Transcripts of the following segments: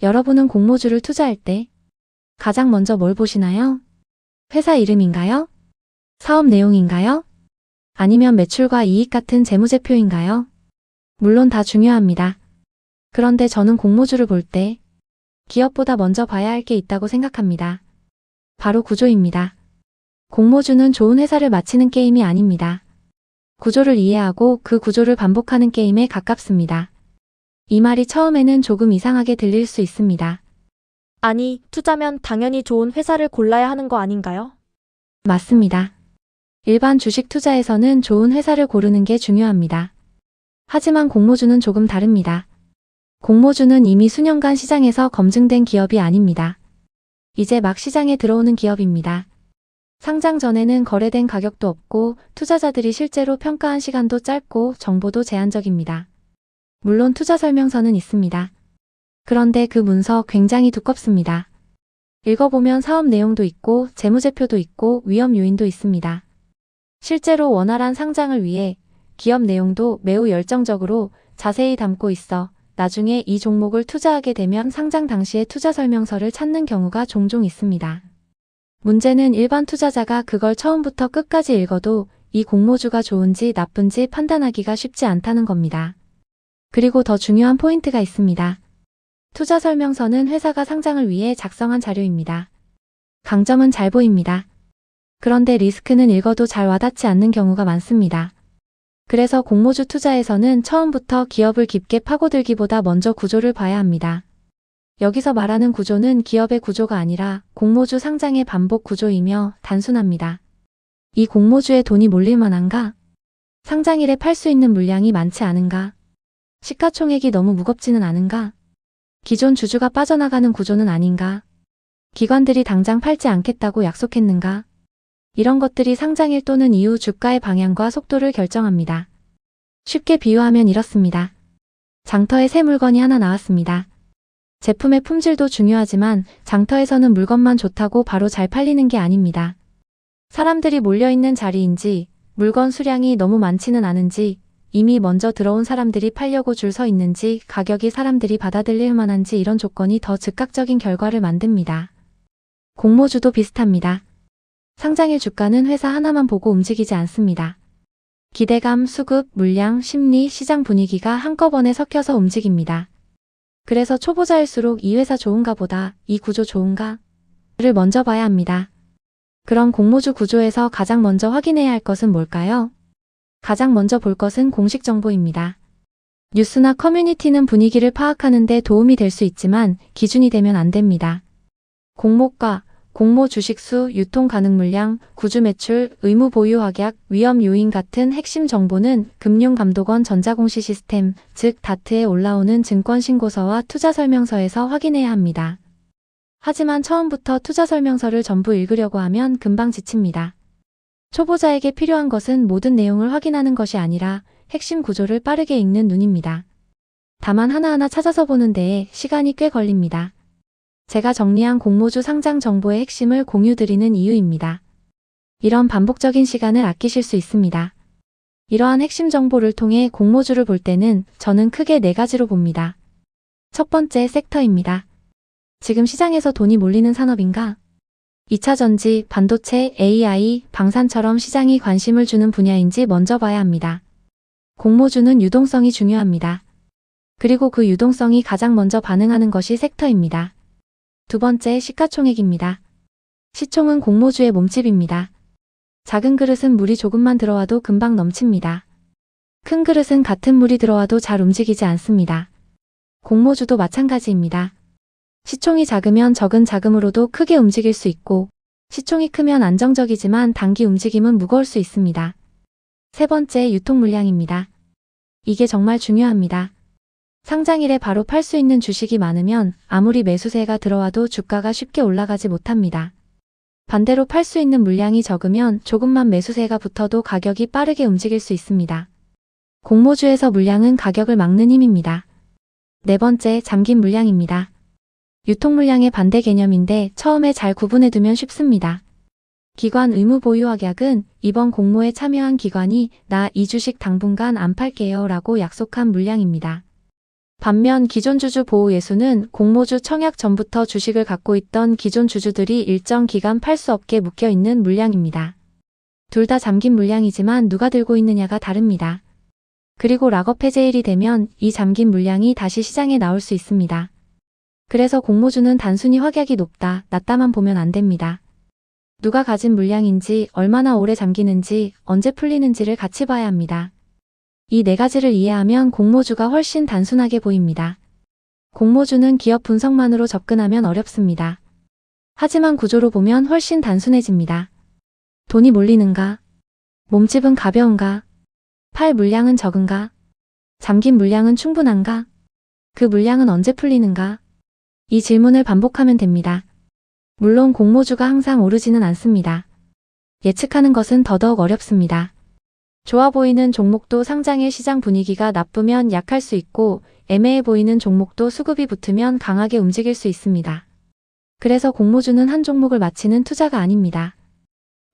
여러분은 공모주를 투자할 때 가장 먼저 뭘 보시나요? 회사 이름인가요? 사업 내용인가요? 아니면 매출과 이익 같은 재무제표인가요? 물론 다 중요합니다. 그런데 저는 공모주를 볼 때 기업보다 먼저 봐야 할 게 있다고 생각합니다. 바로 구조입니다. 공모주는 좋은 회사를 맞히는 게임이 아닙니다. 구조를 이해하고 그 구조를 반복하는 게임에 가깝습니다. 이 말이 처음에는 조금 이상하게 들릴 수 있습니다. 아니, 투자면 당연히 좋은 회사를 골라야 하는 거 아닌가요? 맞습니다. 일반 주식 투자에서는 좋은 회사를 고르는 게 중요합니다. 하지만 공모주는 조금 다릅니다. 공모주는 이미 수년간 시장에서 검증된 기업이 아닙니다. 이제 막 시장에 들어오는 기업입니다. 상장 전에는 거래된 가격도 없고 투자자들이 실제로 평가한 시간도 짧고 정보도 제한적입니다. 물론 투자 설명서는 있습니다. 그런데 그 문서 굉장히 두껍습니다. 읽어보면 사업 내용도 있고 재무제표도 있고 위험 요인도 있습니다. 실제로 원활한 상장을 위해 기업 내용도 매우 열정적으로 자세히 담고 있어 나중에 이 종목을 투자하게 되면 상장 당시의 투자 설명서를 찾는 경우가 종종 있습니다. 문제는 일반 투자자가 그걸 처음부터 끝까지 읽어도 이 공모주가 좋은지 나쁜지 판단하기가 쉽지 않다는 겁니다. 그리고 더 중요한 포인트가 있습니다. 투자 설명서는 회사가 상장을 위해 작성한 자료입니다. 강점은 잘 보입니다. 그런데 리스크는 읽어도 잘 와닿지 않는 경우가 많습니다. 그래서 공모주 투자에서는 처음부터 기업을 깊게 파고들기보다 먼저 구조를 봐야 합니다. 여기서 말하는 구조는 기업의 구조가 아니라 공모주 상장의 반복 구조이며 단순합니다. 이 공모주에 돈이 몰릴 만한가? 상장일에 팔 수 있는 물량이 많지 않은가? 시가총액이 너무 무겁지는 않은가? 기존 주주가 빠져나가는 구조는 아닌가? 기관들이 당장 팔지 않겠다고 약속했는가? 이런 것들이 상장일 또는 이후 주가의 방향과 속도를 결정합니다. 쉽게 비유하면 이렇습니다. 장터에 새 물건이 하나 나왔습니다. 제품의 품질도 중요하지만 장터에서는 물건만 좋다고 바로 잘 팔리는 게 아닙니다. 사람들이 몰려있는 자리인지, 물건 수량이 너무 많지는 않은지, 이미 먼저 들어온 사람들이 팔려고 줄 서 있는지, 가격이 사람들이 받아들일 만한지 이런 조건이 더 즉각적인 결과를 만듭니다. 공모주도 비슷합니다. 상장일 주가는 회사 하나만 보고 움직이지 않습니다. 기대감, 수급, 물량, 심리, 시장 분위기가 한꺼번에 섞여서 움직입니다. 그래서 초보자일수록 이 회사 좋은가 보다, 이 구조 좋은가? 를 먼저 봐야 합니다. 그럼 공모주 구조에서 가장 먼저 확인해야 할 것은 뭘까요? 가장 먼저 볼 것은 공식 정보입니다. 뉴스나 커뮤니티는 분위기를 파악하는 데 도움이 될 수 있지만 기준이 되면 안 됩니다. 공모가, 공모 주식수, 유통 가능 물량, 구주 매출, 의무 보유 확약, 위험 요인 같은 핵심 정보는 금융감독원 전자공시 시스템, 즉 다트에 올라오는 증권신고서와 투자설명서에서 확인해야 합니다. 하지만 처음부터 투자설명서를 전부 읽으려고 하면 금방 지칩니다. 초보자에게 필요한 것은 모든 내용을 확인하는 것이 아니라 핵심 구조를 빠르게 읽는 눈입니다. 다만 하나하나 찾아서 보는 데에 시간이 꽤 걸립니다. 제가 정리한 공모주 상장 정보의 핵심을 공유드리는 이유입니다. 이런 반복적인 시간을 아끼실 수 있습니다. 이러한 핵심 정보를 통해 공모주를 볼 때는 저는 크게 4가지로 봅니다. 첫 번째 섹터입니다. 지금 시장에서 돈이 몰리는 산업인가? 2차 전지, 반도체, AI, 방산처럼 시장이 관심을 주는 분야인지 먼저 봐야 합니다. 공모주는 유동성이 중요합니다. 그리고 그 유동성이 가장 먼저 반응하는 것이 섹터입니다. 두 번째 시가총액입니다. 시총은 공모주의 몸집입니다. 작은 그릇은 물이 조금만 들어와도 금방 넘칩니다. 큰 그릇은 같은 물이 들어와도 잘 움직이지 않습니다. 공모주도 마찬가지입니다. 시총이 작으면 적은 자금으로도 크게 움직일 수 있고 시총이 크면 안정적이지만 단기 움직임은 무거울 수 있습니다. 세 번째 유통 물량입니다. 이게 정말 중요합니다. 상장일에 바로 팔 수 있는 주식이 많으면 아무리 매수세가 들어와도 주가가 쉽게 올라가지 못합니다. 반대로 팔 수 있는 물량이 적으면 조금만 매수세가 붙어도 가격이 빠르게 움직일 수 있습니다. 공모주에서 물량은 가격을 막는 힘입니다. 네 번째, 잠긴 물량입니다. 유통 물량의 반대 개념인데 처음에 잘 구분해두면 쉽습니다. 기관 의무 보유 확약은 이번 공모에 참여한 기관이 나 이 주식 당분간 안 팔게요 라고 약속한 물량입니다. 반면 기존 주주 보호 예수는 공모주 청약 전부터 주식을 갖고 있던 기존 주주들이 일정 기간 팔 수 없게 묶여 있는 물량입니다. 둘 다 잠긴 물량이지만 누가 들고 있느냐가 다릅니다. 그리고 락업 해제일이 되면 이 잠긴 물량이 다시 시장에 나올 수 있습니다. 그래서 공모주는 단순히 확약이 높다, 낮다만 보면 안 됩니다. 누가 가진 물량인지, 얼마나 오래 잠기는지, 언제 풀리는지를 같이 봐야 합니다. 이 네 가지를 이해하면 공모주가 훨씬 단순하게 보입니다. 공모주는 기업 분석만으로 접근하면 어렵습니다. 하지만 구조로 보면 훨씬 단순해집니다. 돈이 몰리는가? 몸집은 가벼운가? 팔 물량은 적은가? 잠긴 물량은 충분한가? 그 물량은 언제 풀리는가? 이 질문을 반복하면 됩니다. 물론 공모주가 항상 오르지는 않습니다. 예측하는 것은 더더욱 어렵습니다. 좋아 보이는 종목도 상장일 시장 분위기가 나쁘면 약할 수 있고 애매해 보이는 종목도 수급이 붙으면 강하게 움직일 수 있습니다. 그래서 공모주는 한 종목을 맞히는 투자가 아닙니다.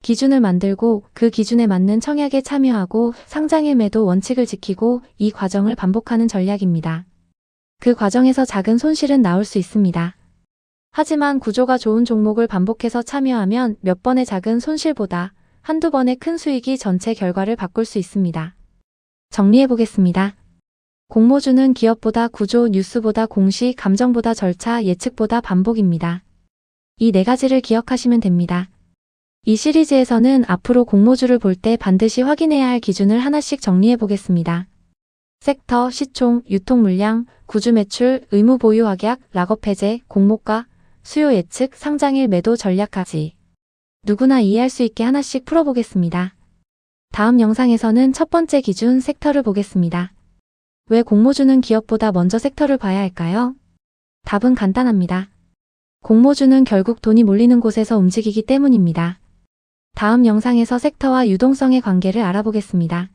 기준을 만들고 그 기준에 맞는 청약에 참여하고 상장일 매도 원칙을 지키고 이 과정을 반복하는 전략입니다. 그 과정에서 작은 손실은 나올 수 있습니다. 하지만 구조가 좋은 종목을 반복해서 참여하면 몇 번의 작은 손실보다 한두 번의 큰 수익이 전체 결과를 바꿀 수 있습니다. 정리해 보겠습니다. 공모주는 기업보다 구조, 뉴스보다 공시, 감정보다 절차, 예측보다 반복입니다. 이 네 가지를 기억하시면 됩니다. 이 시리즈에서는 앞으로 공모주를 볼 때 반드시 확인해야 할 기준을 하나씩 정리해 보겠습니다. 섹터, 시총, 유통 물량, 구주 매출, 의무 보유 확약, 락업 해제, 공모가, 수요 예측, 상장일 매도 전략까지 누구나 이해할 수 있게 하나씩 풀어보겠습니다. 다음 영상에서는 첫 번째 기준 섹터를 보겠습니다. 왜 공모주는 기업보다 먼저 섹터를 봐야 할까요? 답은 간단합니다. 공모주는 결국 돈이 몰리는 곳에서 움직이기 때문입니다. 다음 영상에서 섹터와 유동성의 관계를 알아보겠습니다.